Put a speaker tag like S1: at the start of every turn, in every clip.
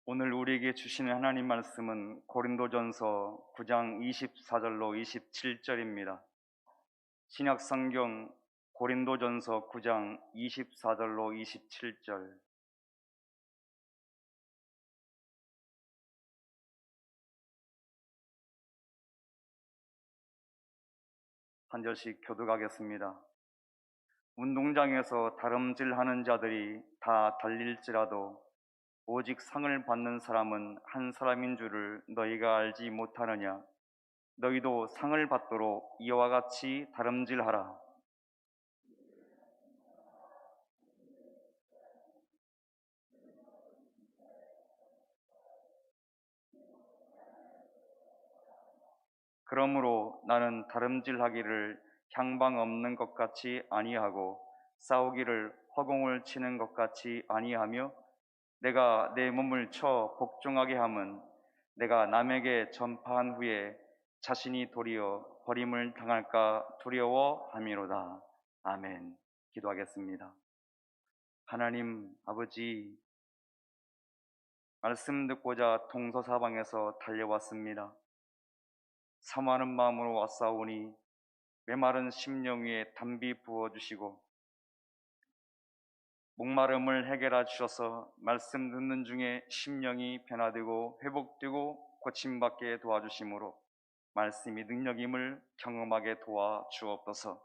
S1: 오늘 우리에게 주시는 하나님 말씀은 고린도전서 9장 24절로 27절입니다. 신약 성경 고린도전서 9장 24절로 27절. 한 절씩 교독하겠습니다. 운동장에서 다름질하는 자들이 다 달릴지라도 오직 상을 받는 사람은 한 사람인 줄을 너희가 알지 못하느냐? 너희도 상을 받도록 이와 같이 다름질하라. 그러므로 나는 다름질하기를 향방 없는 것 같이 아니하고 싸우기를 허공을 치는 것 같이 아니하며 내가 내 몸을 쳐 복종하게 함은 내가 남에게 전파한 후에 자신이 도리어 버림을 당할까 두려워함이로다. 아멘. 기도하겠습니다. 하나님 아버지, 말씀 듣고자 동서사방에서 달려왔습니다. 사모하는 마음으로 왔사오니 메마른 심령 위에 담비 부어주시고 목마름을 해결해 주셔서 말씀 듣는 중에 심령이 변화되고 회복되고 고침받게 도와주심으로 말씀이 능력임을 경험하게 도와주옵소서.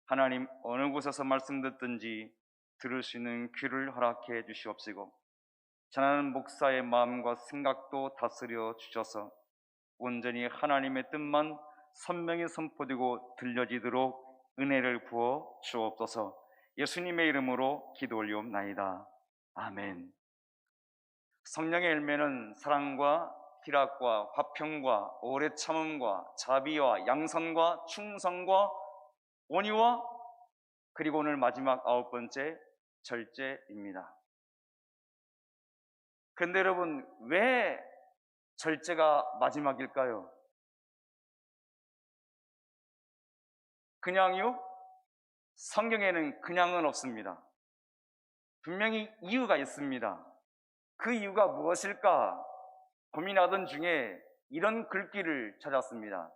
S1: 하나님, 어느 곳에서 말씀 듣든지 들을 수 있는 귀를 허락해 주시옵시고 전하는 목사의 마음과 생각도 다스려 주셔서 온전히 하나님의 뜻만 선명히 선포되고 들려지도록 은혜를 부어 주옵소서. 예수님의 이름으로 기도 올리옵나이다. 아멘. 성령의 열매는 사랑과 희락과 화평과 오래 참음과 자비와 양선과 충성과 온유와 그리고 오늘 마지막 9번째 절제입니다. 그런데 여러분, 왜 절제가 마지막일까요? 그냥요? 성경에는 그냥은 없습니다. 분명히 이유가 있습니다. 그 이유가 무엇일까 고민하던 중에 이런 글귀를 찾았습니다.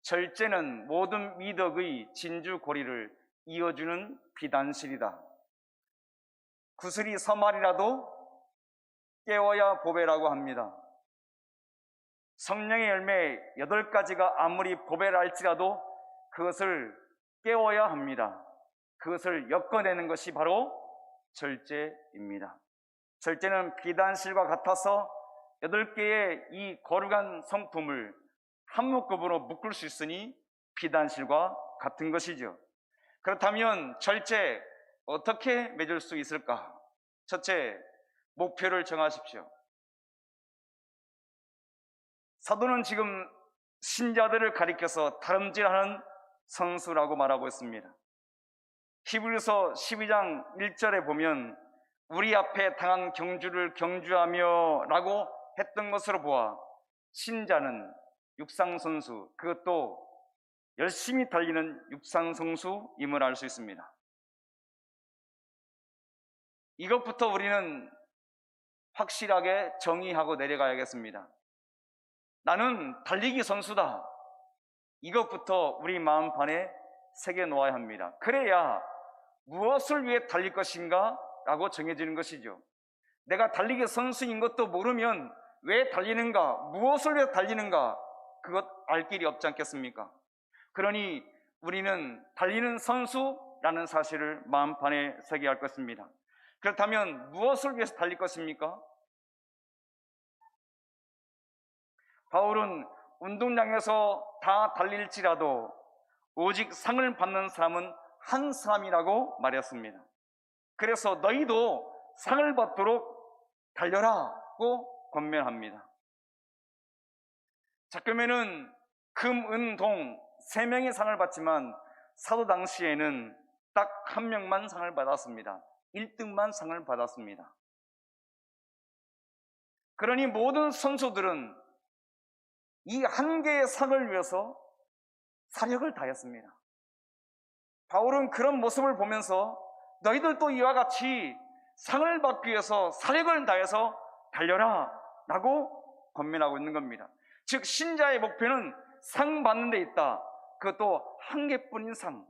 S1: 절제는 모든 미덕의 진주고리를 이어주는 비단실이다. 구슬이 서말이라도 깨워야 보배라고 합니다. 성령의 열매 8가지가 아무리 보배라 할지라도 그것을 깨워야 합니다. 그것을 엮어내는 것이 바로 절제입니다. 절제는 비단실과 같아서 8개의 이 거룩한 성품을 한 묶음으로 묶을 수 있으니 비단실과 같은 것이죠. 그렇다면 절제 어떻게 맺을 수 있을까? 첫째, 목표를 정하십시오. 사도는 지금 신자들을 가리켜서 다름질하는 선수라고 말하고 있습니다. 히브리서 12장 1절에 보면 우리 앞에 당한 경주를 경주하며 라고 했던 것으로 보아 신자는 육상선수, 그것도 열심히 달리는 육상선수임을 알 수 있습니다. 이것부터 우리는 확실하게 정의하고 내려가야겠습니다. 나는 달리기 선수다. 이것부터 우리 마음판에 새겨 놓아야 합니다. 그래야 무엇을 위해 달릴 것인가? 라고 정해지는 것이죠. 내가 달리기 선수인 것도 모르면 왜 달리는가? 무엇을 위해 달리는가? 그것 알 길이 없지 않겠습니까? 그러니 우리는 달리는 선수라는 사실을 마음판에 새겨야 할 것입니다. 그렇다면 무엇을 위해서 달릴 것입니까? 바울은 운동장에서 다 달릴지라도 오직 상을 받는 사람은 한 사람이라고 말했습니다. 그래서 너희도 상을 받도록 달려라고 권면합니다. 자, 그러면은 금, 은, 동 3명의 상을 받지만 사도 당시에는 딱 1명만 상을 받았습니다. 1등만 상을 받았습니다. 그러니 모든 선수들은 이 한 개의 상을 위해서 사력을 다했습니다. 바울은 그런 모습을 보면서 너희들도 이와 같이 상을 받기 위해서 사력을 다해서 달려라 라고 권면하고 있는 겁니다. 즉 신자의 목표는 상 받는 데 있다. 그것도 한 개뿐인 상.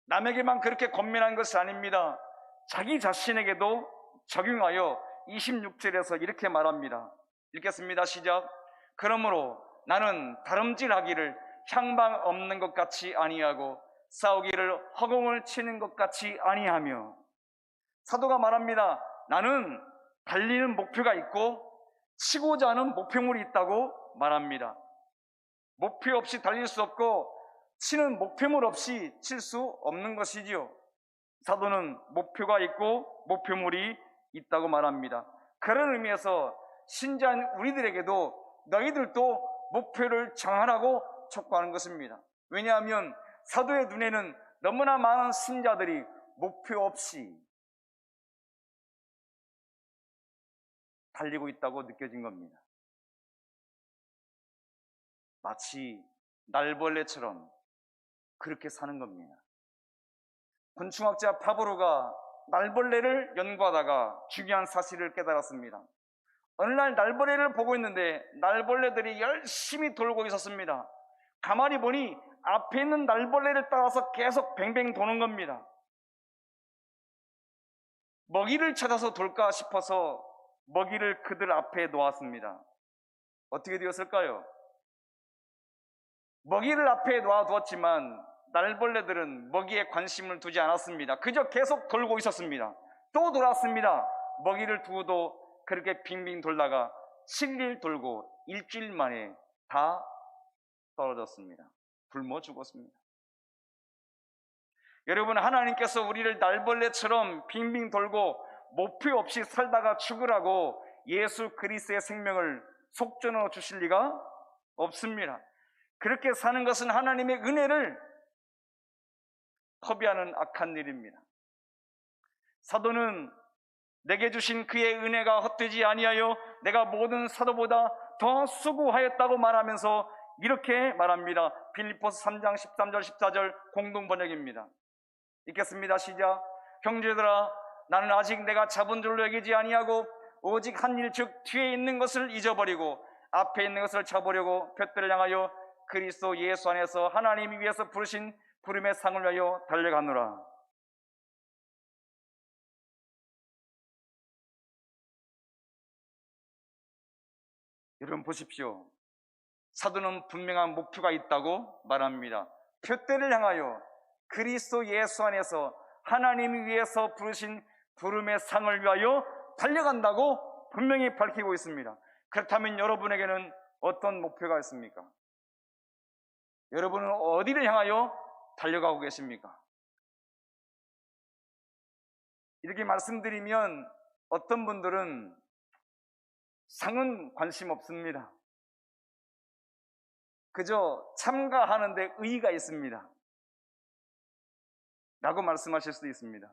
S1: 남에게만 그렇게 권면한 것이 아닙니다. 자기 자신에게도 적용하여 26절에서 이렇게 말합니다. 읽겠습니다. 시작. 그러므로 나는 다름질하기를 향방 없는 것 같이 아니하고 싸우기를 허공을 치는 것 같이 아니하며. 사도가 말합니다. 나는 달리는 목표가 있고 치고자 하는 목표물이 있다고 말합니다. 목표 없이 달릴 수 없고 치는 목표물 없이 칠 수 없는 것이지요. 사도는 목표가 있고 목표물이 있다고 말합니다. 그런 의미에서 신자인 우리들에게도 너희들도 목표를 정하라고 촉구하는 것입니다. 왜냐하면 사도의 눈에는 너무나 많은 신자들이 목표 없이 달리고 있다고 느껴진 겁니다. 마치 날벌레처럼 그렇게 사는 겁니다. 곤충학자 파브로가 날벌레를 연구하다가 중요한 사실을 깨달았습니다. 어느 날 날벌레를 보고 있는데 날벌레들이 열심히 돌고 있었습니다. 가만히 보니 앞에 있는 날벌레를 따라서 계속 뱅뱅 도는 겁니다. 먹이를 찾아서 돌까 싶어서 먹이를 그들 앞에 놓았습니다. 어떻게 되었을까요? 먹이를 앞에 놓아두었지만 날벌레들은 먹이에 관심을 두지 않았습니다. 그저 계속 돌고 있었습니다. 또 돌았습니다. 먹이를 두고도 그렇게 빙빙 돌다가 7일 돌고 일주일 만에 다 떨어졌습니다. 굶어 죽었습니다. 여러분, 하나님께서 우리를 날벌레처럼 빙빙 돌고 목표 없이 살다가 죽으라고 예수 그리스도의 생명을 속전어 주실 리가 없습니다. 그렇게 사는 것은 하나님의 은혜를 허비하는 악한 일입니다. 사도는 내게 주신 그의 은혜가 헛되지 아니하여 내가 모든 사도보다 더 수고하였다고 말하면서 이렇게 말합니다. 빌립보서 3장 13절 14절 공동 번역입니다. 읽겠습니다. 시작. 형제들아, 나는 아직 내가 잡은 줄로 여기지 아니하고 오직 한 일, 즉 뒤에 있는 것을 잊어버리고 앞에 있는 것을 잡으려고 둯대를 향하여 그리스도 예수 안에서 하나님이 위해서 부르신 부름의 상을 위하여 달려가노라. 여러분 보십시오. 사도는 분명한 목표가 있다고 말합니다. 둯대를 향하여 그리스도 예수 안에서 하나님이 위해서 부르신 부름의 상을 위하여 달려간다고 분명히 밝히고 있습니다. 그렇다면 여러분에게는 어떤 목표가 있습니까? 여러분은 어디를 향하여 달려가고 계십니까? 이렇게 말씀드리면 어떤 분들은 상은 관심 없습니다. 그저 참가하는데 의의가 있습니다 라고 말씀하실 수도 있습니다.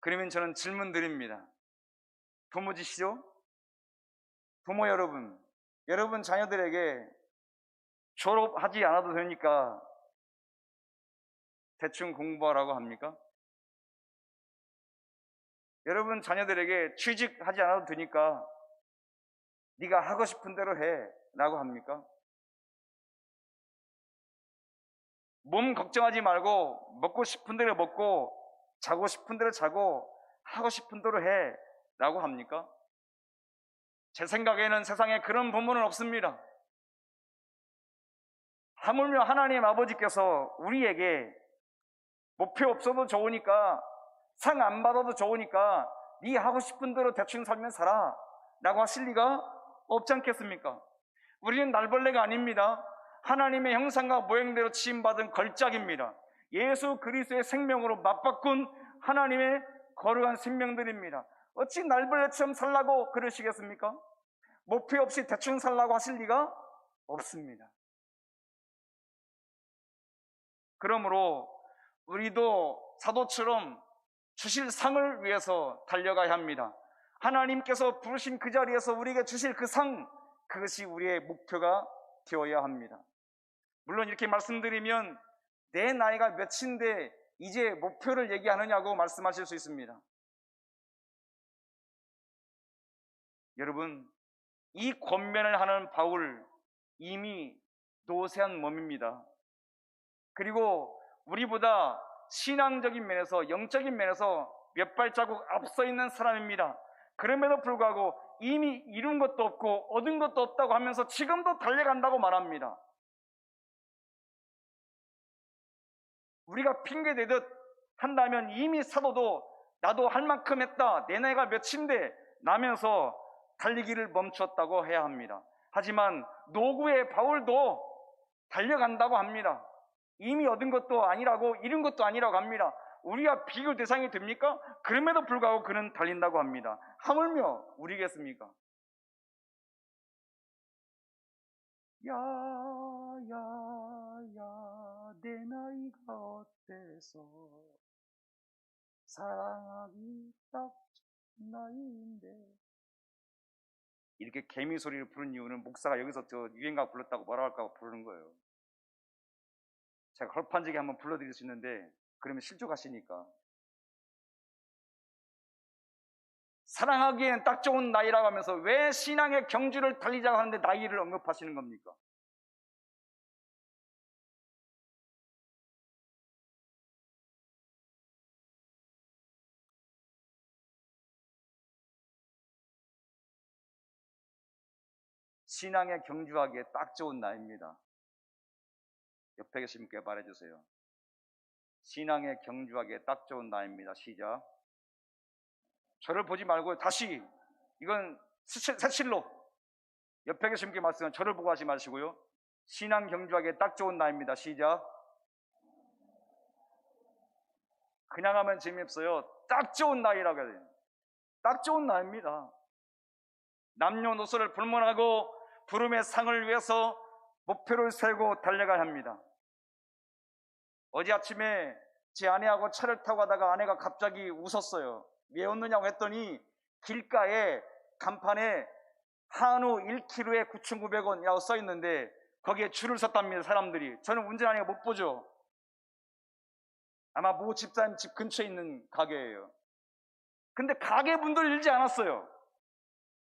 S1: 그러면 저는 질문 드립니다. 부모지시죠? 부모 여러분, 여러분 자녀들에게 졸업하지 않아도 되니까 대충 공부하라고 합니까? 여러분 자녀들에게 취직하지 않아도 되니까 네가 하고 싶은 대로 해 라고 합니까? 몸 걱정하지 말고 먹고 싶은 대로 먹고 자고 싶은 대로 자고 하고 싶은 대로 해 라고 합니까? 제 생각에는 세상에 그런 부모는 없습니다. 하물며 하나님 아버지께서 우리에게 목표 없어도 좋으니까 상 안 받아도 좋으니까 네 하고 싶은 대로 대충 살면 살아 라고 하실 리가 없지 않겠습니까? 우리는 날벌레가 아닙니다. 하나님의 형상과 모양대로 지음받은 걸작입니다. 예수 그리스도의 생명으로 맞바꾼 하나님의 거룩한 생명들입니다. 어찌 날벌레처럼 살라고 그러시겠습니까? 목표 없이 대충 살라고 하실 리가 없습니다. 그러므로 우리도 사도처럼 주실 상을 위해서 달려가야 합니다. 하나님께서 부르신 그 자리에서 우리에게 주실 그 상, 그것이 우리의 목표가 되어야 합니다. 물론 이렇게 말씀드리면 내 나이가 몇인데 이제 목표를 얘기하느냐고 말씀하실 수 있습니다. 여러분, 이 권면을 하는 바울 이미 노쇠한 몸입니다. 그리고 우리보다 신앙적인 면에서, 영적인 면에서 몇 발자국 앞서 있는 사람입니다. 그럼에도 불구하고 이미 이룬 것도 없고 얻은 것도 없다고 하면서 지금도 달려간다고 말합니다. 우리가 핑계대듯 한다면 이미 사도도 나도 할 만큼 했다, 내 나이가 몇인데 나면서 달리기를 멈췄다고 해야 합니다. 하지만 노구의 바울도 달려간다고 합니다. 이미 얻은 것도 아니라고, 이룬 것도 아니라고 합니다. 우리가 비교 대상이 됩니까? 그럼에도 불구하고 그는 달린다고 합니다. 하물며 우리겠습니까? 야야야 내 나이가 어때서 사랑하기 딱 나이인데, 이렇게 개미 소리를 부른 이유는 목사가 여기서 저 유행가 불렀다고 뭐라 할까 부르는 거예요. 제가 헐판지게 한번 불러드릴 수 있는데 그러면 실족하시니까. 사랑하기에는 딱 좋은 나이라고 하면서 왜 신앙의 경주를 달리자고 하는데 나이를 언급하시는 겁니까? 신앙에 경주하기에 딱 좋은 나이입니다. 옆에 계신 분께 말해주세요. 신앙에 경주하기에 딱 좋은 나이입니다. 시작. 저를 보지 말고 다시, 이건 새칠로 옆에 계신 분께 말씀은 저를 보고 하지 마시고요. 신앙 경주하기에 딱 좋은 나이입니다. 시작. 그냥 하면 재미없어요. 딱 좋은 나이라고 해야 돼요. 딱 좋은 나이입니다. 남녀노소를 불문하고 부름의 상을 위해서 목표를 세우고 달려가야 합니다. 어제 아침에 제 아내하고 차를 타고 가다가 아내가 갑자기 웃었어요. 왜 웃느냐고 했더니 길가에 간판에 한우 1kg에 9,900원이라고 써 있는데 거기에 줄을 섰답니다. 사람들이. 저는 운전하니까 못 보죠. 아마 모 집사님 집 근처에 있는 가게예요. 근데 가게 문도 열지 않았어요.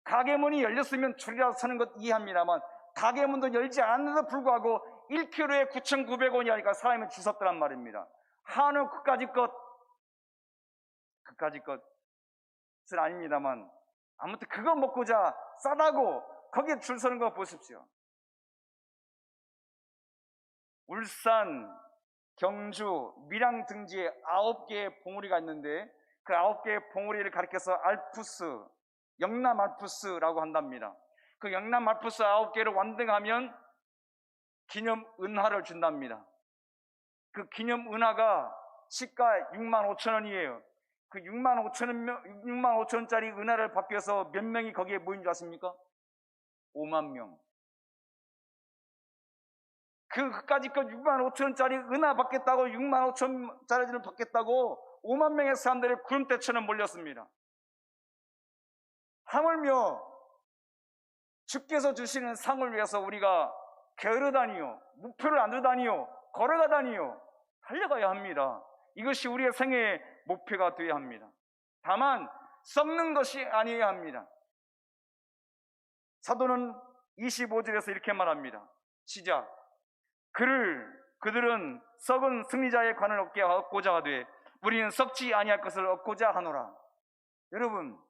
S1: 가게 문이 열렸으면 줄이라도 서는 것 이해합니다만 가게 문도 열지 않았는데도 불구하고 1kg에 9,900원이 하니까 사람이 줄 섰더란 말입니다. 한우 그까짓 것은 아닙니다만 아무튼 그거 먹고자 싸다고 거기에 줄 서는 거 보십시오. 울산, 경주, 밀양 등지에 9개의 봉우리가 있는데 그 9개의 봉우리를 가리켜서 알프스, 영남 알프스라고 한답니다. 그 영남 알프스 9개를 완등하면 기념 은하를 준답니다. 그 기념 은하가 시가 65,000원이에요. 그 65,000원짜리 은하를 받기 위해서 몇 명이 거기에 모인 줄 아십니까? 5만 명. 그까짓 것 65,000원짜리 은하 받겠다고 65,000원짜리를 받겠다고 5만 명의 사람들이 구름대처럼 몰렸습니다. 하물며 주께서 주시는 상을 위해서 우리가 게으르다니요, 목표를 안 두다니요, 걸어가다니요, 달려가야 합니다. 이것이 우리의 생애의 목표가 되어야 합니다. 다만 썩는 것이 아니어야 합니다. 사도는 25절에서 이렇게 말합니다. 시작. 그들은 썩은 승리자의 관을 얻고자 하되 우리는 썩지 아니할 것을 얻고자 하노라. 여러분,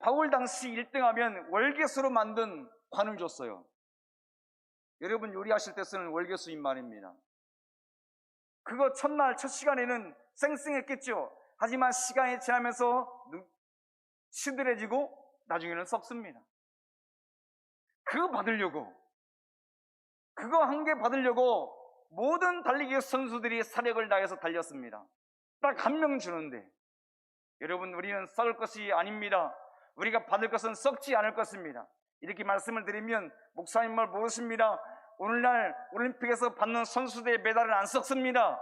S1: 바울 당시 1등하면 월계수로 만든 관을 줬어요. 여러분 요리하실 때 쓰는 월계수인 말입니다. 그거 첫날 첫 시간에는 쌩쌩했겠죠. 하지만 시간이 지나면서 시들해지고 나중에는 썩습니다. 그거 한 개 받으려고 모든 달리기 선수들이 사력을 다해서 달렸습니다. 딱 한 명 주는데, 여러분 우리는 썩을 것이 아닙니다. 우리가 받을 것은 썩지 않을 것입니다. 이렇게 말씀을 드리면 목사님 말 모르십니다. 오늘날 올림픽에서 받는 선수들의 메달은 안 썩습니다.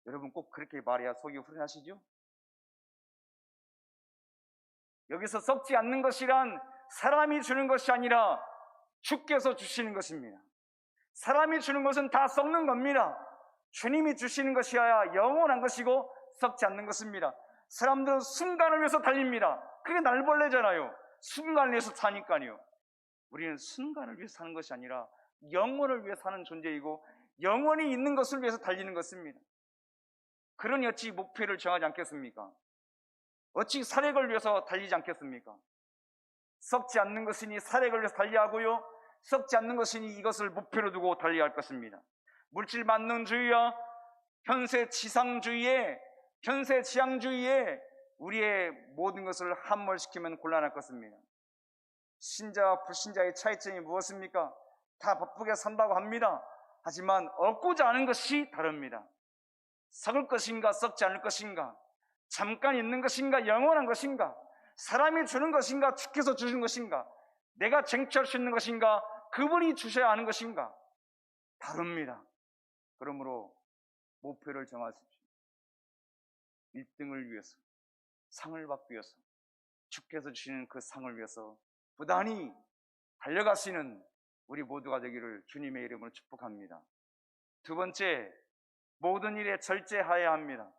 S1: 여러분 꼭 그렇게 말해야 속이 후련하시죠? 여기서 썩지 않는 것이란 사람이 주는 것이 아니라 주께서 주시는 것입니다. 사람이 주는 것은 다 썩는 겁니다. 주님이 주시는 것이어야 영원한 것이고 썩지 않는 것입니다. 사람들은 순간을 위해서 달립니다. 그게 날벌레잖아요. 순간을 위해서 사니까요. 우리는 순간을 위해서 사는 것이 아니라 영원을 위해 사는 존재이고 영원히 있는 것을 위해서 달리는 것입니다. 그러니 어찌 목표를 정하지 않겠습니까? 어찌 살액을 위해서 달리지 않겠습니까? 썩지 않는 것이니 살액을 위해서 달리하고요, 썩지 않는 것이니 이것을 목표로 두고 달려야 할 것입니다. 물질 만능주의와 현세 지상주의에, 현세 지향주의에 우리의 모든 것을 함몰시키면 곤란할 것입니다. 신자와 불신자의 차이점이 무엇입니까? 다 바쁘게 산다고 합니다. 하지만 얻고자 하는 것이 다릅니다. 썩을 것인가 썩지 않을 것인가, 잠깐 있는 것인가 영원한 것인가, 사람이 주는 것인가 주께서 주신 것인가, 내가 쟁취할 수 있는 것인가 그분이 주셔야 하는 것인가, 다릅니다. 그러므로 목표를 정하십시오. 1등을 위해서, 상을 받기 위해서, 주께서 주시는 그 상을 위해서 부단히 달려가시는 우리 모두가 되기를 주님의 이름으로 축복합니다. 두 번째, 모든 일에 절제하여야 합니다.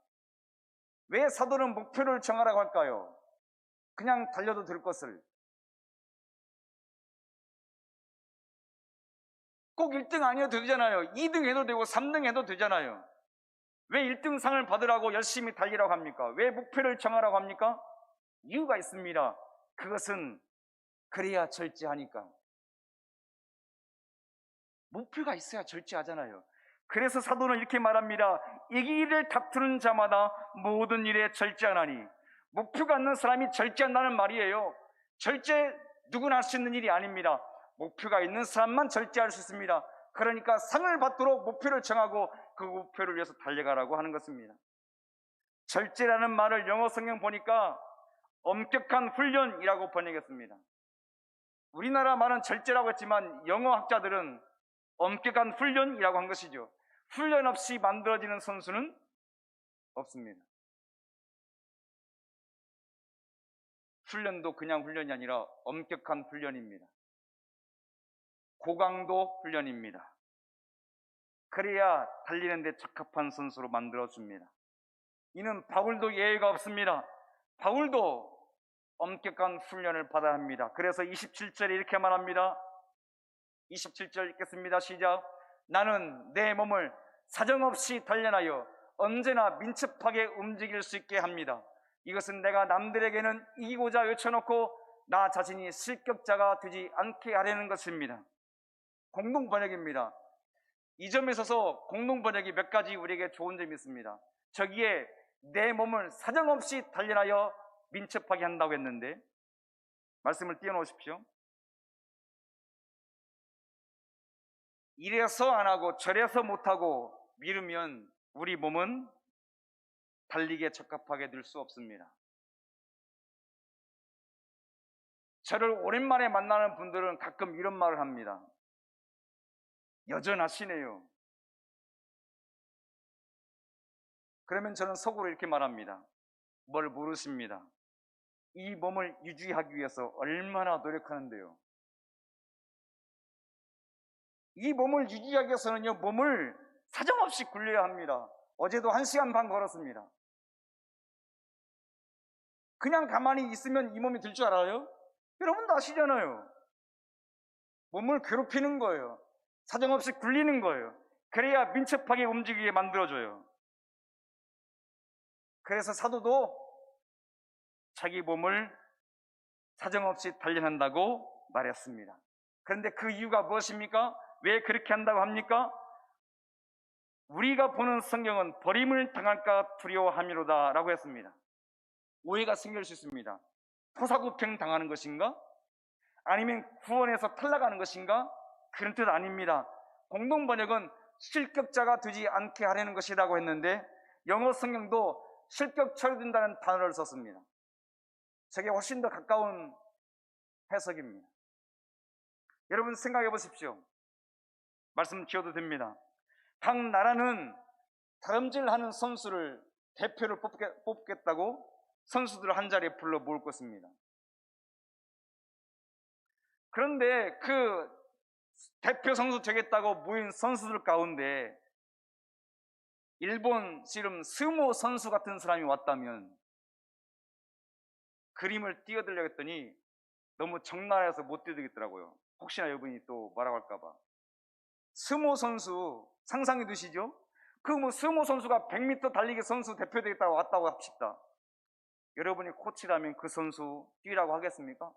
S1: 왜 사도는 목표를 정하라고 할까요? 그냥 달려도 될 것을 꼭 1등 아니어도 되잖아요. 2등 해도 되고 3등 해도 되잖아요. 왜 1등 상을 받으라고 열심히 달리라고 합니까? 왜 목표를 정하라고 합니까? 이유가 있습니다. 그것은 그래야 절제하니까. 목표가 있어야 절제하잖아요. 그래서 사도는 이렇게 말합니다. 이 길을 다투는 자마다 모든 일에 절제하나니. 목표가 있는 사람이 절제한다는 말이에요. 절제 누구나 할 수 있는 일이 아닙니다. 목표가 있는 사람만 절제할 수 있습니다. 그러니까 상을 받도록 목표를 정하고 그 목표를 위해서 달려가라고 하는 것입니다. 절제라는 말을 영어 성경 보니까 엄격한 훈련이라고 번역했습니다. 우리나라 말은 절제라고 했지만 영어 학자들은 엄격한 훈련이라고 한 것이죠. 훈련 없이 만들어지는 선수는 없습니다. 훈련도 그냥 훈련이 아니라 엄격한 훈련입니다. 고강도 훈련입니다. 그래야 달리는 데 적합한 선수로 만들어줍니다. 이는 바울도 예외가 없습니다. 바울도 엄격한 훈련을 받아야 합니다. 그래서 27절에 이렇게 말합니다. 27절 읽겠습니다. 시작. 나는 내 몸을 사정없이 단련하여 언제나 민첩하게 움직일 수 있게 합니다. 이것은 내가 남들에게는 이기고자 외쳐놓고 나 자신이 실격자가 되지 않게 하려는 것입니다. 공동번역입니다. 이 점에 있어서 공동번역이 몇 가지 우리에게 좋은 점이 있습니다. 저기에 내 몸을 사정없이 단련하여 민첩하게 한다고 했는데 말씀을 띄워놓으십시오. 이래서 안 하고 저래서 못하고 미루면 우리 몸은 달리기에 적합하게 될 수 없습니다. 저를 오랜만에 만나는 분들은 가끔 이런 말을 합니다. 여전하시네요. 그러면 저는 속으로 이렇게 말합니다. 뭘 모르십니다. 이 몸을 유지하기 위해서 얼마나 노력하는데요. 이 몸을 유지하기 위해서는요, 몸을 사정없이 굴려야 합니다. 어제도 1시간 반 걸었습니다. 그냥 가만히 있으면 이 몸이 들 줄 알아요? 여러분도 아시잖아요. 몸을 괴롭히는 거예요. 사정없이 굴리는 거예요. 그래야 민첩하게 움직이게 만들어줘요. 그래서 사도도 자기 몸을 사정없이 단련한다고 말했습니다. 그런데 그 이유가 무엇입니까? 왜 그렇게 한다고 합니까? 우리가 보는 성경은 버림을 당할까 두려워함이로다 라고 했습니다. 오해가 생길 수 있습니다. 토사구팽 당하는 것인가? 아니면 구원에서 탈락하는 것인가? 그런 뜻 아닙니다. 공동번역은 실격자가 되지 않게 하려는 것이라고 했는데 영어 성경도 실격 처리된다는 단어를 썼습니다. 저게 훨씬 더 가까운 해석입니다. 여러분 생각해 보십시오. 말씀 지어도 됩니다. 각 나라는 다름질하는 선수를 대표를 뽑겠다고 선수들을 한 자리에 불러 모을 것입니다. 그런데 그 대표 선수 되겠다고 모인 선수들 가운데 일본 씨름 스모 선수 같은 사람이 왔다면 그림을 띄워드리려고 했더니 너무 적나라해서 못 띄워드리겠더라고요. 혹시나 여러분이 또 뭐라고 할까봐. 스모 선수 상상해 두시죠? 그 뭐 스모 선수가 100m 달리기 선수 대표되겠다고 왔다고 합시다. 여러분이 코치라면 그 선수 뛰라고 하겠습니까?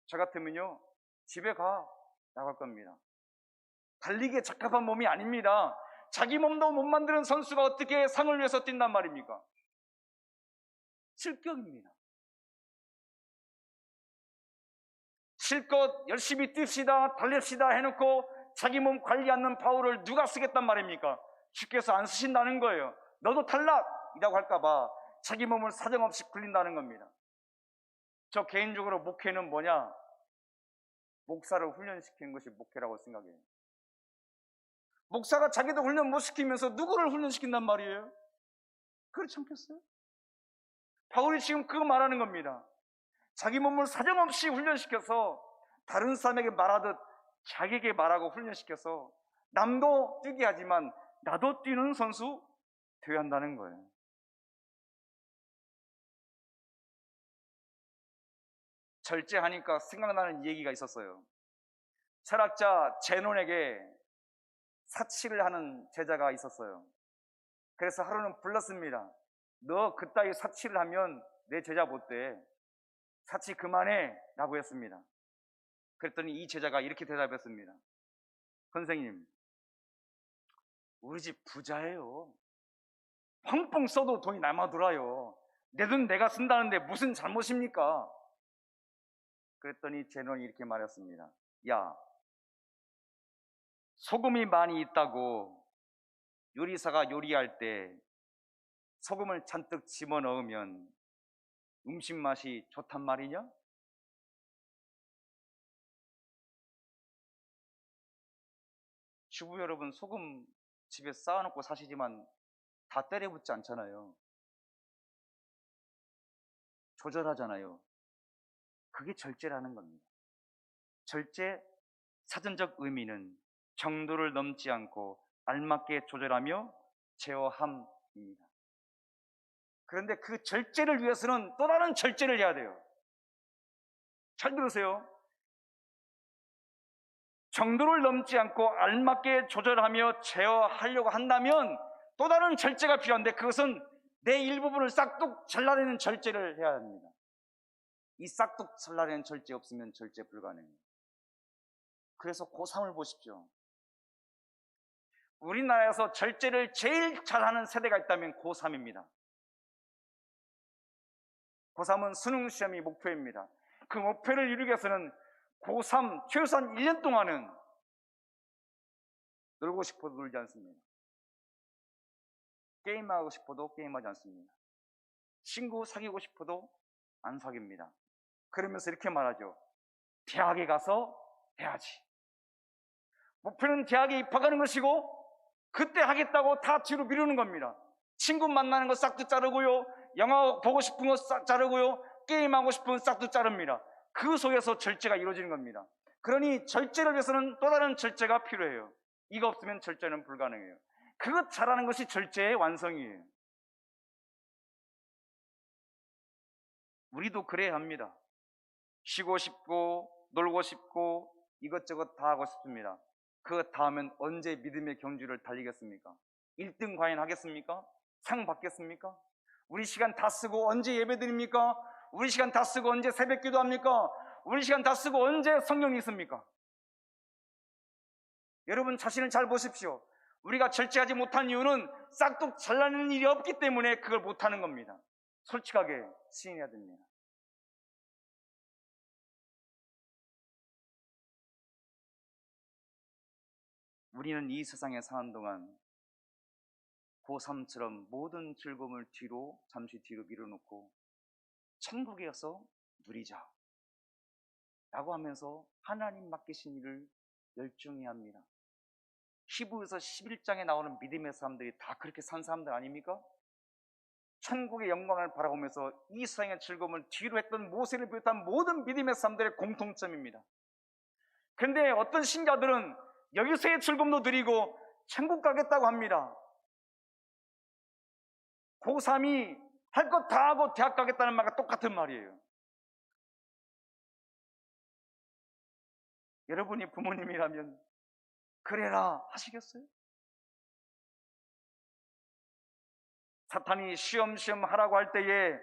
S1: 저 같으면요, 집에 가 나갈 겁니다. 달리기에 적합한 몸이 아닙니다. 자기 몸도 못 만드는 선수가 어떻게 상을 위해서 뛴단 말입니까? 실격입니다. 실컷 열심히 뜁시다, 달립시다 해놓고 자기 몸 관리 않는 파워를 누가 쓰겠단 말입니까? 주께서 안 쓰신다는 거예요. 너도 탈락이라고 할까봐 자기 몸을 사정없이 굴린다는 겁니다. 저 개인적으로 목회는 뭐냐? 목사를 훈련시키는 것이 목회라고 생각해요. 목사가 자기도 훈련 못 시키면서 누구를 훈련시킨단 말이에요? 그렇지 않겠어요? 바울이 지금 그거 말하는 겁니다. 자기 몸을 사정없이 훈련시켜서 다른 사람에게 말하듯 자기에게 말하고 훈련시켜서 남도 뛰게 하지만 나도 뛰는 선수 되어야 한다는 거예요. 절제하니까 생각나는 얘기가 있었어요. 철학자 제논에게 사치를 하는 제자가 있었어요. 그래서 하루는 불렀습니다. 너 그따위 사치를 하면 내 제자 못 돼. 사치 그만해 라고 했습니다. 그랬더니 이 제자가 이렇게 대답했습니다. 선생님, 우리 집 부자예요. 펑펑 써도 돈이 남아돌아요. 내 돈 내가 쓴다는데 무슨 잘못입니까? 그랬더니 제논이 이렇게 말했습니다. 야, 소금이 많이 있다고 요리사가 요리할 때 소금을 잔뜩 집어넣으면 음식 맛이 좋단 말이냐? 주부 여러분, 소금 집에 쌓아놓고 사시지만 다 때려붓지 않잖아요. 조절하잖아요. 그게 절제라는 겁니다. 절제 사전적 의미는 정도를 넘지 않고 알맞게 조절하며 제어함입니다. 그런데 그 절제를 위해서는 또 다른 절제를 해야 돼요. 잘 들으세요. 정도를 넘지 않고 알맞게 조절하며 제어하려고 한다면 또 다른 절제가 필요한데 그것은 내 일부분을 싹둑 잘라내는 절제를 해야 합니다. 이 싹둑 잘라내는 절제 없으면 절제 불가능해요. 그래서 고3을 보십시오. 우리나라에서 절제를 제일 잘하는 세대가 있다면 고3입니다. 고3은 수능 시험이 목표입니다. 그 목표를 이루기 위해서는 고3 최소한 1년 동안은 놀고 싶어도 놀지 않습니다. 게임하고 싶어도 게임하지 않습니다. 친구 사귀고 싶어도 안 사깁니다. 그러면서 이렇게 말하죠. 대학에 가서 해야지. 목표는 대학에 입학하는 것이고 그때 하겠다고 다 뒤로 미루는 겁니다. 친구 만나는 거 싹도 자르고요. 영화 보고 싶은 거 싹 자르고요. 게임하고 싶은 거 싹도 자릅니다. 그 속에서 절제가 이루어지는 겁니다. 그러니 절제를 위해서는 또 다른 절제가 필요해요. 이거 없으면 절제는 불가능해요. 그것 잘하는 것이 절제의 완성이에요. 우리도 그래야 합니다. 쉬고 싶고 놀고 싶고 이것저것 다 하고 싶습니다. 그것 다 하면 언제 믿음의 경주를 달리겠습니까? 1등 과연 하겠습니까? 상 받겠습니까? 우리 시간 다 쓰고 언제 예배 드립니까? 우리 시간 다 쓰고 언제 새벽 기도합니까? 우리 시간 다 쓰고 언제 성경 읽습니까? 여러분 자신을 잘 보십시오. 우리가 절제하지 못한 이유는 싹둑 잘라내는 일이 없기 때문에 그걸 못하는 겁니다. 솔직하게 시인해야 됩니다. 우리는 이 세상에 사는 동안 고3처럼 모든 즐거움을 잠시 뒤로 밀어놓고 천국에 가서 누리자 라고 하면서 하나님 맡기신 일을 열중히 합니다. 히브리서 11장에 나오는 믿음의 사람들이 다 그렇게 산 사람들 아닙니까? 천국의 영광을 바라보면서 이 세상의 즐거움을 뒤로 했던 모세를 비롯한 모든 믿음의 사람들의 공통점입니다. 그런데 어떤 신자들은 여기서의 즐거움도 누리고 천국 가겠다고 합니다. 고3이 할 것 다 하고 대학 가겠다는 말과 똑같은 말이에요. 여러분이 부모님이라면 그래라 하시겠어요? 사탄이 쉬엄쉬엄 하라고 할 때에,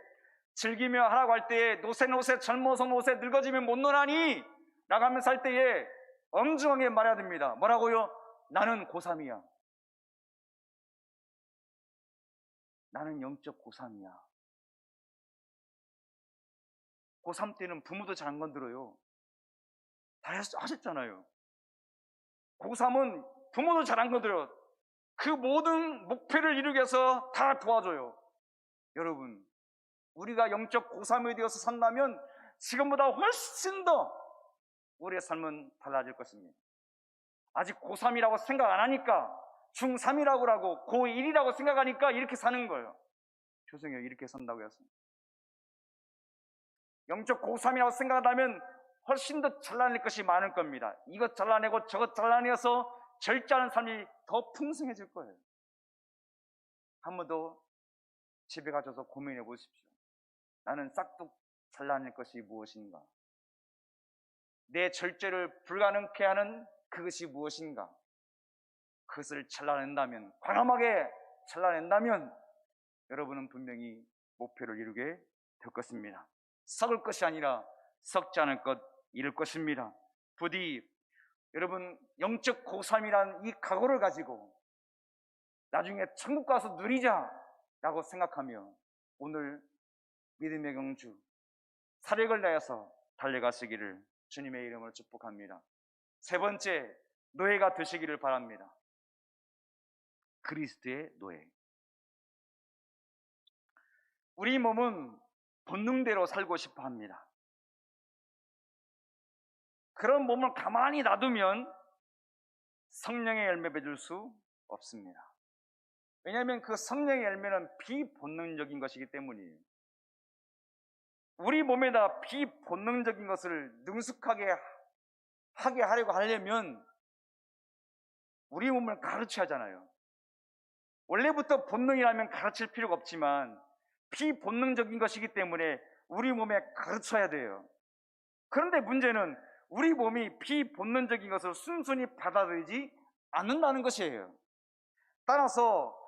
S1: 즐기며 하라고 할 때에, 노세 젊어서 노세 늙어지면 못 노나니 라고 하면서 할 때에 엄중하게 말해야 됩니다. 뭐라고요? 나는 고3이야. 나는 영적 고3이야. 고3 때는 부모도 잘 안 건드려요. 다 하셨잖아요. 고3은 부모도 잘 안 건드려요. 그 모든 목표를 이루기 위해서 다 도와줘요. 여러분, 우리가 영적 고3이 되어서 산다면 지금보다 훨씬 더 우리의 삶은 달라질 것입니다. 아직 고3이라고 생각 안 하니까, 중3이라고 하고 고1이라고 생각하니까 이렇게 사는 거예요. 죄송해요, 이렇게 산다고 했습니다. 영적 고3이라고 생각한다면 훨씬 더 잘라낼 것이 많을 겁니다. 이것 잘라내고 저것 잘라내서 절제하는 삶이 더 풍성해질 거예요. 한 번 더 집에 가셔서 고민해 보십시오. 나는 싹둑 잘라낼 것이 무엇인가? 내 절제를 불가능케 하는 그것이 무엇인가? 그것을 잘라낸다면, 과감하게 잘라낸다면 여러분은 분명히 목표를 이루게 될 것입니다. 썩을 것이 아니라 썩지 않을 것 이룰 것입니다. 부디 여러분 영적 고3이란 이 각오를 가지고 나중에 천국 가서 누리자라고 생각하며 오늘 믿음의 경주 사력을 다해서 달려가시기를 주님의 이름으로 축복합니다. 세 번째, 노예가 되시기를 바랍니다. 그리스도의 노예. 우리 몸은 본능대로 살고 싶어 합니다. 그런 몸을 가만히 놔두면 성령의 열매 맺을 수 없습니다. 왜냐하면 그 성령의 열매는 비본능적인 것이기 때문이에요. 우리 몸에다 비본능적인 것을 능숙하게 하게 하려고 하려면 우리 몸을 가르쳐야 하잖아요. 원래부터 본능이라면 가르칠 필요가 없지만 비본능적인 것이기 때문에 우리 몸에 가르쳐야 돼요. 그런데 문제는 우리 몸이 비본능적인 것을 순순히 받아들이지 않는다는 것이에요. 따라서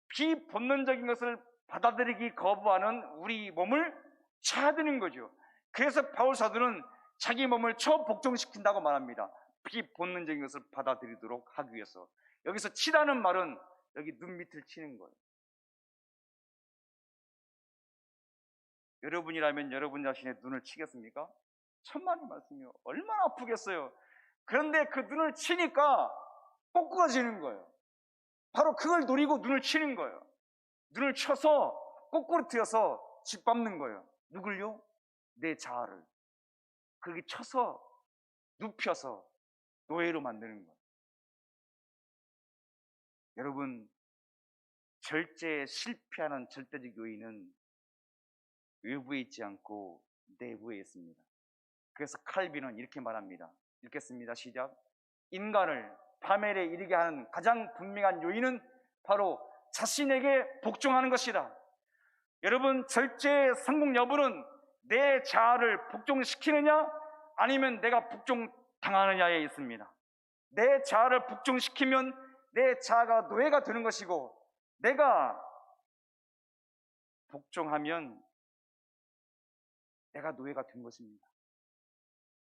S1: 비본능적인 것을 받아들이기 거부하는 우리 몸을 쳐야 되는 거죠. 그래서 바울 사도는 자기 몸을 초복종시킨다고 말합니다. 비본능적인 것을 받아들이도록 하기 위해서. 여기서 치라는 말은 여기 눈 밑을 치는 거예요. 여러분이라면 여러분 자신의 눈을 치겠습니까? 천만의 말씀이요. 얼마나 아프겠어요. 그런데 그 눈을 치니까 꼬꾸라지는 거예요. 바로 그걸 노리고 눈을 치는 거예요. 눈을 쳐서 꼬꾸로 트여서 짓밟는 거예요. 누굴요? 내 자아를. 그렇게 쳐서 눕혀서 노예로 만드는 거예요. 여러분, 절제에 실패하는 절대적 요인은 외부에 있지 않고 내부에 있습니다. 그래서 칼빈은 이렇게 말합니다. 읽겠습니다. 시작. 인간을 파멸에 이르게 하는 가장 분명한 요인은 바로 자신에게 복종하는 것이다. 여러분, 절제의 성공 여부는 내 자아를 복종시키느냐 아니면 내가 복종당하느냐에 있습니다. 내 자아를 복종시키면 내 자아가 노예가 되는 것이고, 내가 복종하면 내가 노예가 된 것입니다.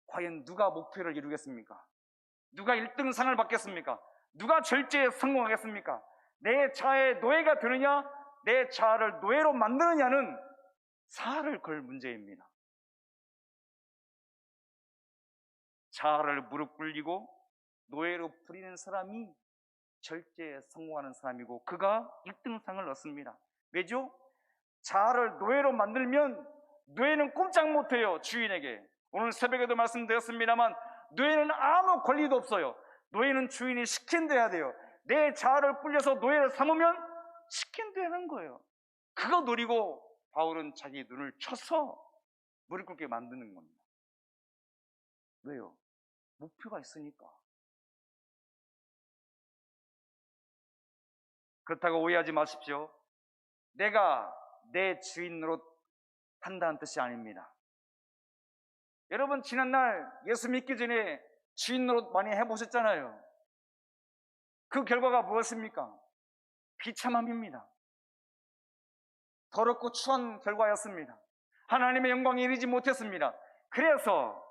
S1: 과연 누가 목표를 이루겠습니까? 누가 1등상을 받겠습니까? 누가 절제에 성공하겠습니까? 내 자아의 노예가 되느냐, 내 자아를 노예로 만드느냐는 자아를 걸 문제입니다. 자아를 무릎 꿇리고 노예로 부리는 사람이 절제에 성공하는 사람이고 그가 1등상을 얻습니다. 왜죠? 자아를 노예로 만들면 노예는 꼼짝 못해요. 주인에게. 오늘 새벽에도 말씀드렸습니다만 노예는 아무 권리도 없어요. 노예는 주인이 시킨 대로 해야 돼요. 내 자아를 꿀려서 노예를 삼으면 시킨 대로 하는 거예요. 그거 노리고 바울은 자기 눈을 쳐서 무릎 꿇게 만드는 겁니다. 왜요? 목표가 있으니까. 그렇다고 오해하지 마십시오. 내가 내 주인 노릇 한다는 뜻이 아닙니다. 여러분, 지난날 예수 믿기 전에 주인 노릇 많이 해보셨잖아요. 그 결과가 무엇입니까? 비참함입니다. 더럽고 추한 결과였습니다. 하나님의 영광에 이르지 못했습니다. 그래서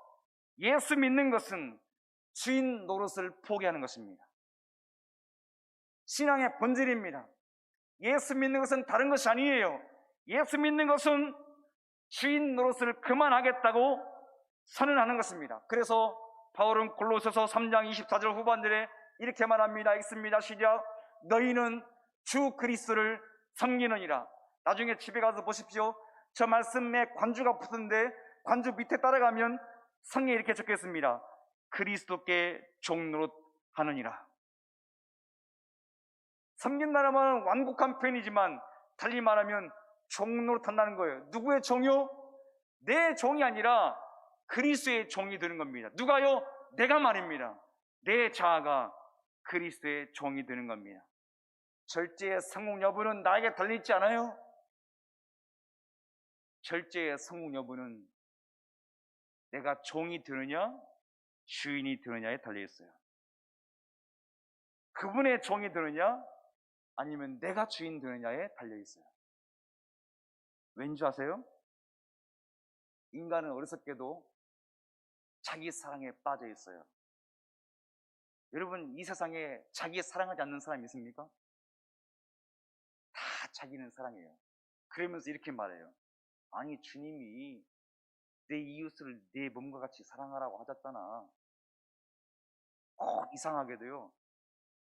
S1: 예수 믿는 것은 주인 노릇을 포기하는 것입니다. 신앙의 본질입니다. 예수 믿는 것은 다른 것이 아니에요. 예수 믿는 것은 주인 노릇을 그만하겠다고 선언하는 것입니다. 그래서 바울은 골로새서 3장 24절 후반절에 이렇게 말합니다. 읽습니다. 시작. 너희는 주 그리스도를 섬기느니라. 나중에 집에 가서 보십시오. 저 말씀에 관주가 붙은데 관주 밑에 따라가면 성에 이렇게 적혀 있습니다. 그리스도께 종노릇 하느니라. 섬긴다는 말은 완곡한 표현이지만 달리 말하면 종노릇 한다는 거예요. 누구의 종이요? 내 종이 아니라 그리스도의 종이 되는 겁니다. 누가요? 내가 말입니다. 내 자아가 그리스도의 종이 되는 겁니다. 절제의 성공 여부는 나에게 달려있지 않아요? 절제의 성공 여부는 내가 종이 되느냐 주인이 되느냐에 달려있어요. 그분의 종이 되느냐 아니면 내가 주인 되느냐에 달려있어요. 왠지 아세요? 인간은 어리석게도 자기 사랑에 빠져 있어요. 여러분, 이 세상에 자기 사랑하지 않는 사람이 있습니까? 다 자기는 사랑해요. 그러면서 이렇게 말해요. 아니, 주님이 내 이웃을 내 몸과 같이 사랑하라고 하셨잖아. 꼭 이상하게도요.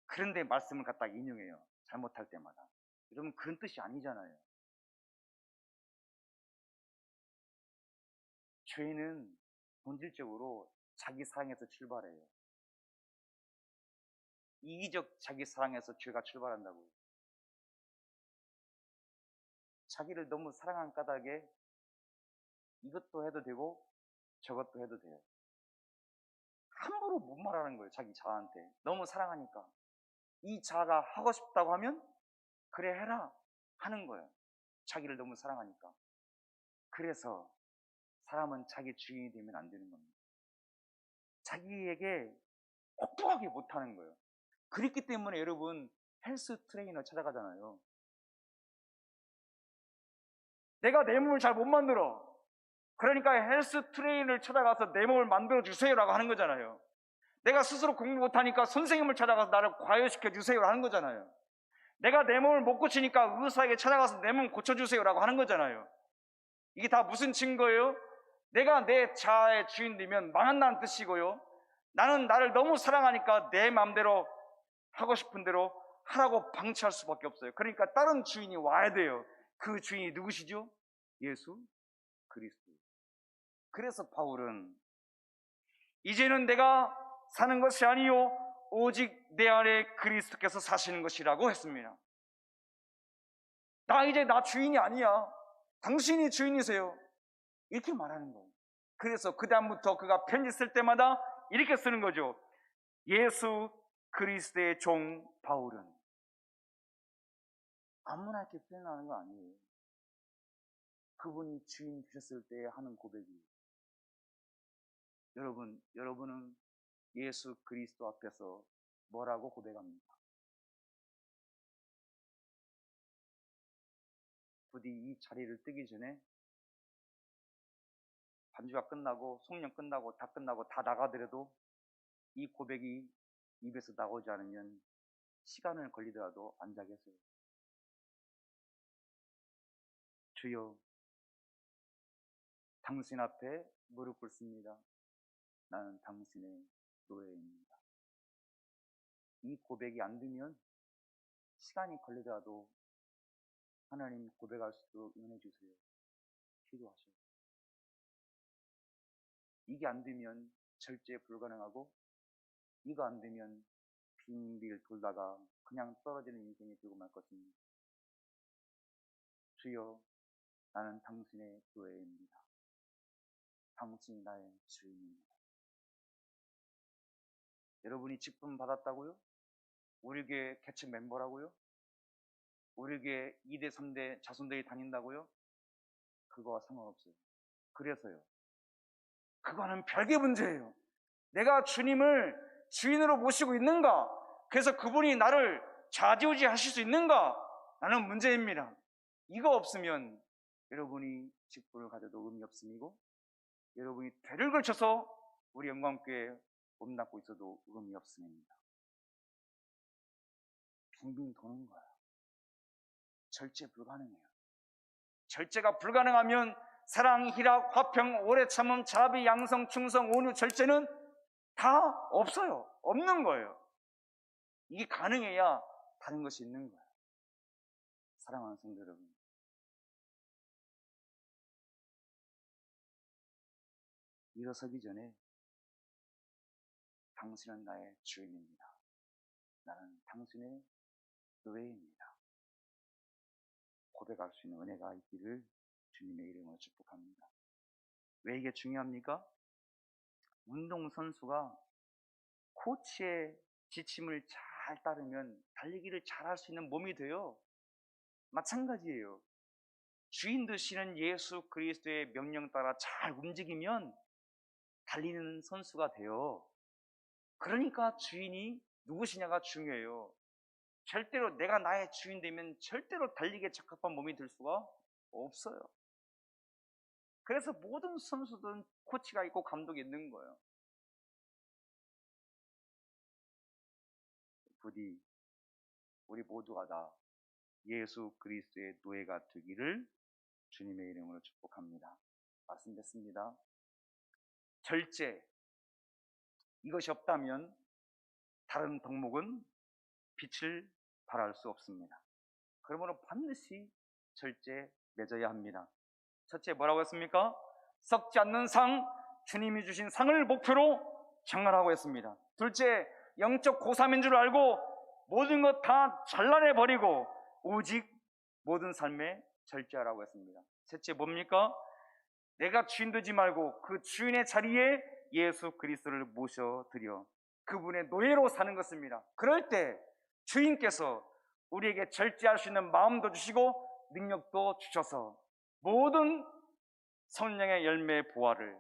S1: 그런데 말씀을 갖다 인용해요. 잘못할 때마다. 여러분, 그런 뜻이 아니잖아요. 죄는 본질적으로 자기 사랑에서 출발해요. 이기적 자기 사랑에서 죄가 출발한다고요. 자기를 너무 사랑한 까닭에 이것도 해도 되고 저것도 해도 돼요. 함부로 못 말하는 거예요. 자기 자아한테. 너무 사랑하니까. 이 자아가 하고 싶다고 하면 그래 해라 하는 거예요. 자기를 너무 사랑하니까. 그래서 사람은 자기 주인이 되면 안 되는 겁니다. 자기에게 똑똑하게 못하는 거예요. 그렇기 때문에 여러분 헬스 트레이너 찾아가잖아요. 내가 내 몸을 잘 못 만들어. 그러니까 헬스 트레이너를 찾아가서 내 몸을 만들어 주세요라고 하는 거잖아요. 내가 스스로 공부 못하니까 선생님을 찾아가서 나를 과외시켜 주세요라고 하는 거잖아요. 내가 내 몸을 못 고치니까 의사에게 찾아가서 내 몸 고쳐주세요라고 하는 거잖아요. 이게 다 무슨 증거예요? 내가 내 자아의 주인 되면 망한다는 뜻이고요. 나는 나를 너무 사랑하니까 내 마음대로 하고 싶은 대로 하라고 방치할 수밖에 없어요. 그러니까 다른 주인이 와야 돼요. 그 주인이 누구시죠? 예수 그리스도. 그래서 바울은 이제는 내가 사는 것이 아니요 오직 내 안에 그리스도께서 사시는 것이라고 했습니다. 이제 나 주인이 아니야. 당신이 주인이세요. 이렇게 말하는 거예요. 그래서 그 다음부터 그가 편지 쓸 때마다 이렇게 쓰는 거죠. 예수 그리스도의 종 바울은. 아무나 이렇게 표현하는 거 아니에요. 그분이 주인 되셨을 때 하는 고백이에요. 여러분은 예수 그리스도 앞에서 뭐라고 고백합니까? 부디 이 자리를 뜨기 전에 반주가 끝나고 송년 끝나고 다 나가더라도 이 고백이 입에서 나오지 않으면 시간을 걸리더라도 앉아 계세요. 주여, 당신 앞에 무릎 꿇습니다. 나는 당신의 노예입니다. 이 고백이 안 되면 시간이 걸리더라도 하나님 고백할 수 은혜 주세요. 기도하셔요. 이게 안 되면 절제 불가능하고 이거 안 되면 빙빙 돌다가 그냥 떨어지는 인생이 되고 말 것입니다. 주여, 나는 당신의 노예입니다. 당신이 나의 주인입니다. 여러분이 직분 받았다고요? 우리 교회 개척 멤버라고요? 우리에게 2대, 3대 자손들이 다닌다고요? 그거와 상관없어요. 그래서요. 그거는 별개 문제예요. 내가 주님을 주인으로 모시고 있는가? 그래서 그분이 나를 좌지우지 하실 수 있는가? 라는 문제입니다. 이거 없으면 여러분이 직분을 가져도 의미 없음이고, 여러분이 대를 걸쳐서 우리 영광교회에 몸담고 있어도 의미 없음입니다. 빙빙 도는 거예요. 절제 불가능해요. 절제가 불가능하면 사랑, 희락, 화평, 오래 참음, 자비, 양성, 충성, 온유, 절제는 다 없어요. 없는 거예요. 이게 가능해야 다른 것이 있는 거예요. 사랑하는 성도 여러분, 일어서기 전에 당신은 나의 주인입니다. 나는 당신의 노예입니다. 고백할 수 있는 은혜가 있기를 주님의 이름으로 축복합니다. 왜 이게 중요합니까? 운동선수가 코치의 지침을 잘 따르면 달리기를 잘할 수 있는 몸이 돼요. 마찬가지예요. 주인 되시는 예수 그리스도의 명령 따라 잘 움직이면 달리는 선수가 돼요. 그러니까 주인이 누구시냐가 중요해요. 절대로 내가 나의 주인 되면 절대로 달리기에 적합한 몸이 될 수가 없어요. 그래서 모든 선수들은 코치가 있고 감독이 있는 거예요. 부디 우리 모두가 다 예수 그리스도의 노예가 되기를 주님의 이름으로 축복합니다. 말씀 됐습니다. 절제, 이것이 없다면 다른 덕목은 빛을 발할 수 없습니다. 그러므로 반드시 절제 맺어야 합니다. 첫째 뭐라고 했습니까? 썩지 않는 상, 주님이 주신 상을 목표로 장만하고 했습니다. 둘째, 영적 고3인 줄 알고 모든 것 다 잘라내버리고 오직 모든 삶에 절제하라고 했습니다. 셋째 뭡니까? 내가 주인 되지 말고 그 주인의 자리에 예수 그리스도를 모셔드려 그분의 노예로 사는 것입니다. 그럴 때 주인께서 우리에게 절제할 수 있는 마음도 주시고 능력도 주셔서 모든 성령의 열매의 보화를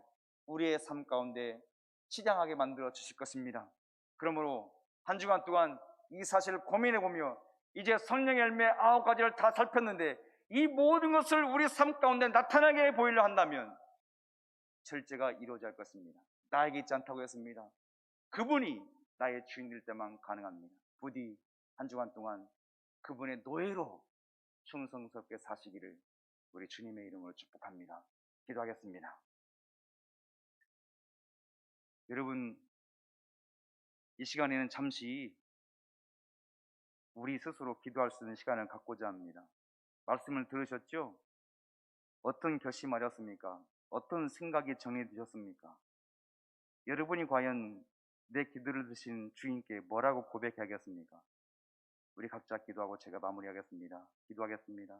S1: 우리의 삶 가운데 치장하게 만들어 주실 것입니다. 그러므로 한 주간 동안 이 사실을 고민해보며 이제 성령의 열매 9가지를 다 살폈는데 이 모든 것을 우리 삶 가운데 나타나게 보이려 한다면 절제가 이루어질 것입니다. 나에게 있지 않다고 했습니다. 그분이 나의 주인일 때만 가능합니다. 부디 한 주간 동안 그분의 노예로 충성스럽게 사시기를 우리 주님의 이름으로 축복합니다. 기도하겠습니다. 여러분, 이 시간에는 잠시 우리 스스로 기도할 수 있는 시간을 갖고자 합니다. 말씀을 들으셨죠? 어떤 결심하셨습니까? 어떤 생각이 정해지셨습니까? 여러분이 과연 내 기도를 드신 주인께 뭐라고 고백하겠습니까? 우리 각자 기도하고 제가 마무리하겠습니다. 기도하겠습니다.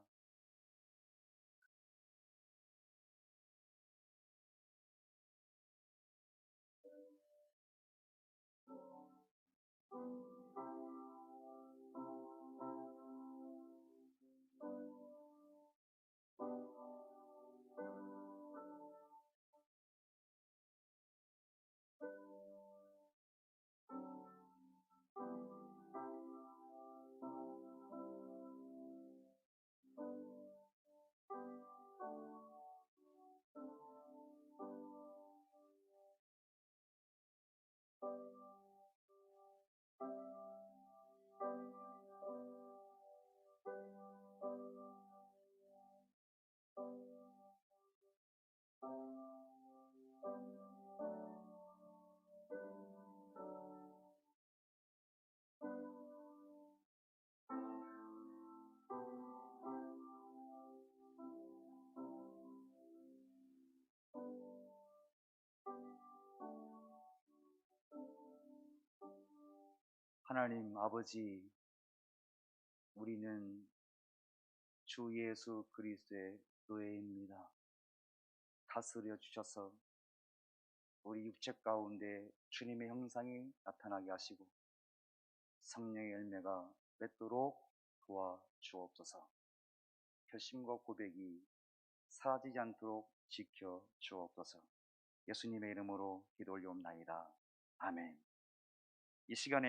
S1: 하나님 아버지, 우리는 주 예수 그리스도의 노예입니다. 다스려 주셔서 우리 육체 가운데 주님의 형상이 나타나게 하시고 성령의 열매가 맺도록
S2: 도와주옵소서. 결심과 고백이 사라지지 않도록 지켜 주옵소서. 예수님의 이름으로 기도 올리옵나이다. 아멘. 이 시간에